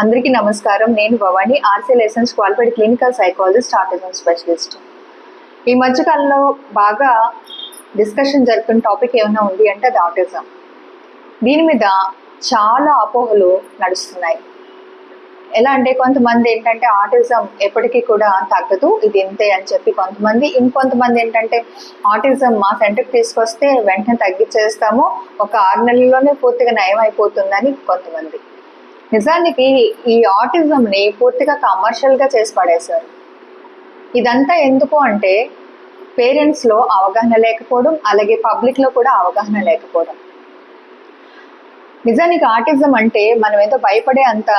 అందరికీ నమస్కారం. నేను Bhavani, RC licence qualified clinical psychologist, autism specialist. ఈ మధ్యకాలంలో బాగా డిస్కషన్ జరుగుతున్న టాపిక్ ఏమైనా ఉంది అంటే అది ఆటిజం. దీని మీద చాలా అపోహలు నడుస్తున్నాయి. ఎలా అంటే కొంతమంది ఏంటంటే ఆటిజం ఎప్పటికీ కూడా తగ్గదు, ఇది ఇంతే అని చెప్పి కొంతమంది, ఇంకొంతమంది ఏంటంటే ఆటిజం మా సెంటర్కి తీసుకొస్తే వెంటనే తగ్గించేస్తాము, ఒక 6 నెలల్లోనే పూర్తిగా నయం అయిపోతుందని కొంతమంది. నిజానికి ఈ ఆటిజంని పూర్తిగా కమర్షియల్గా చేసి పడేశారు. ఇదంతా ఎందుకు అంటే పేరెంట్స్లో అవగాహన లేకపోవడం, అలాగే పబ్లిక్లో కూడా అవగాహన లేకపోవడం. నిజానికి ఆటిజం అంటే మనం ఏదో భయపడే అంత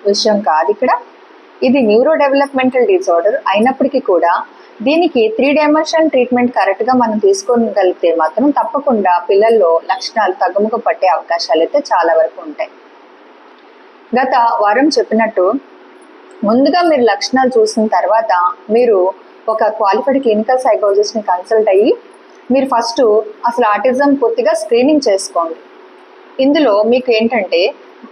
విషయం కాదు. ఇక్కడ ఇది న్యూరో డెవలప్మెంటల్ డిజార్డర్ అయినప్పటికీ కూడా దీనికి 3 డైమెన్షనల్ ట్రీట్మెంట్ కరెక్ట్గా మనం తీసుకోగలిగితే మాత్రం తప్పకుండా పిల్లల్లో లక్షణాలు తగ్గుముఖ పట్టే అవకాశాలు అయితే చాలా వరకు ఉంటాయి. గత వారం చెప్పినట్టు ముందుగా మీరు లక్షణాలు చూసిన తర్వాత మీరు ఒక క్వాలిఫైడ్ క్లినికల్ సైకాలజిస్ట్ని కన్సల్ట్ అయ్యి మీరు ఫస్ట్ అసలు ఆటిజం పూర్తిగా స్క్రీనింగ్ చేసుకోండి. ఇందులో మీకు ఏంటంటే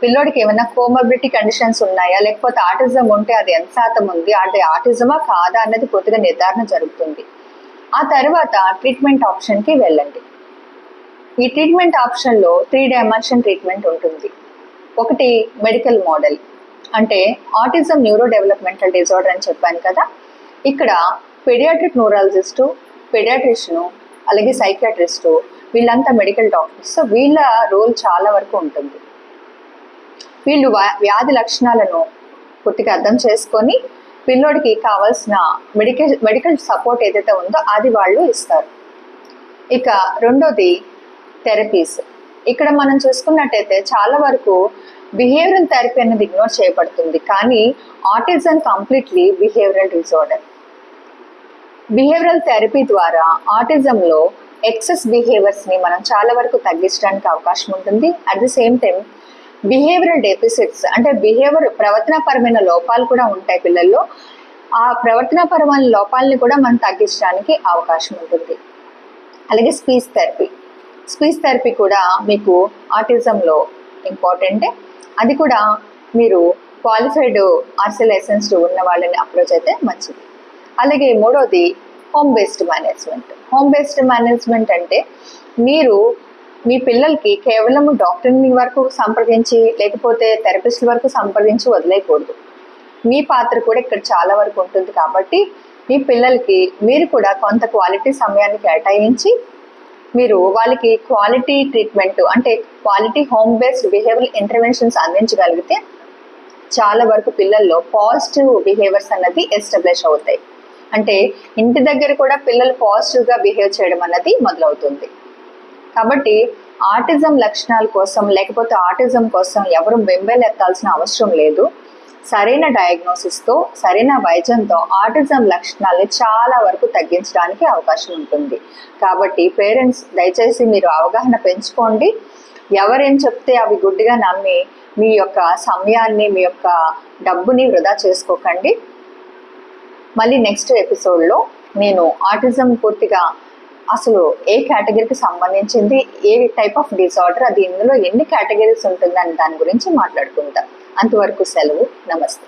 పిల్లోడికి ఏమైనా కోమర్బిడిటీ కండిషన్స్ ఉన్నాయా, లేకపోతే ఆటిజం ఉంటే అది ఎంత శాతం ఉంది, అది ఆటిజమా కాదా అన్నది పూర్తిగా నిర్ధారణ జరుగుతుంది. ఆ తర్వాత ట్రీట్మెంట్ ఆప్షన్కి వెళ్ళండి. ఈ ట్రీట్మెంట్ ఆప్షన్లో 3 డైమెన్షన్ ట్రీట్మెంట్ ఉంటుంది. ఒకటి మెడికల్ మోడల్, అంటే ఆటిజం న్యూరో డెవలప్మెంటల్ డిజార్డర్ అని చెప్పాను కదా, ఇక్కడ పీడియాట్రిక్ న్యూరాలజిస్టు, పీడియాట్రిషియను, అలాగే సైకియాట్రిస్టు వీళ్ళంతా మెడికల్ డాక్టర్స్. వీళ్ళ రోల్ చాలా వరకు ఉంటుంది. వీళ్ళు వ్యాధి లక్షణాలను పూర్తిగా అర్థం చేసుకొని పిల్లోడికి కావాల్సిన మెడికల్ సపోర్ట్ ఏదైతే ఉందో అది వాళ్ళు ఇస్తారు. ఇక రెండోది థెరపీస్. ఇక్కడ మనం చూసుకున్నట్టయితే చాలా వరకు బిహేవియరల్ థెరపీ అనేది ఇగ్నోర్ చేయబడుతుంది, కానీ autism completely behavioural disorder. Behavioural therapy ద్వారా ఆటిజంలో ఎక్సెస్ బిహేవియర్స్ని మనం చాలా వరకు తగ్గించడానికి అవకాశం ఉంటుంది. At the same time behavioural deficits అంటే ప్రవర్తనాపరమైన లోపాలు కూడా ఉంటాయి పిల్లల్లో. ఆ ప్రవర్తనాపరమైన లోపాలని కూడా మనం తగ్గించడానికి అవకాశం ఉంటుంది. అలాగే స్పీచ్ థెరపీ కూడా మీకు ఆటిజంలో ఇంపార్టెంట్. అది కూడా మీరు క్వాలిఫైడ్ ఆర్సీ లైసెన్స్డ్ ఉన్న వాళ్ళని అప్రోచ్ అయితే మంచిది. అలాగే మూడోది హోమ్ బేస్డ్ మేనేజ్మెంట్ అంటే మీరు మీ పిల్లలకి కేవలం డాక్టర్ని వరకు సంప్రదించి లేకపోతే థెరపిస్ట్ వరకు సంప్రదించి వదిలేయకూడదు. మీ పాత్ర కూడా ఇక్కడ చాలా వరకు ఉంటుంది. కాబట్టి మీ పిల్లలకి మీరు కూడా కొంత క్వాలిటీ సమయాన్ని కేటాయించి మీరు వాళ్ళకి క్వాలిటీ ట్రీట్మెంట్ అంటే quality home based behavioural interventions అందించగలిగితే చాలా వరకు పిల్లల్లో పాజిటివ్ బిహేవియర్స్ అన్నది ఎస్టాబ్లిష్ అవుతాయి. అంటే ఇంటి దగ్గర కూడా పిల్లలు పాజిటివ్గా బిహేవ్ చేయడం అన్నది మొదలవుతుంది. కాబట్టి ఆటిజం లక్షణాల కోసం లేకపోతే ఆటిజం కోసం ఎవరు బెంబేలెత్తాల్సిన అవసరం లేదు. సరైన డయాగ్నోసిస్తో సరైన వైద్యంతో ఆటిజం లక్షణాలని చాలా వరకు తగ్గించడానికి అవకాశం ఉంటుంది. కాబట్టి పేరెంట్స్ దయచేసి మీరు అవగాహన పెంచుకోండి. ఎవరేం చెప్తే అవి గుడ్డిగా నమ్మి మీ యొక్క సమయాన్ని మీ యొక్క డబ్బుని వృధా చేసుకోకండి. మళ్ళీ నెక్స్ట్ ఎపిసోడ్లో నేను ఆటిజం పూర్తిగా అసలు ఏ కేటగిరీకి సంబంధించింది, ఏ టైప్ ఆఫ్ డిజార్డర్, అది ఇందులో ఎన్ని కేటగిరీస్ ఉంటుందని దాని గురించి మాట్లాడుకుందాం. అంతవరకు సెలవు. నమస్తే.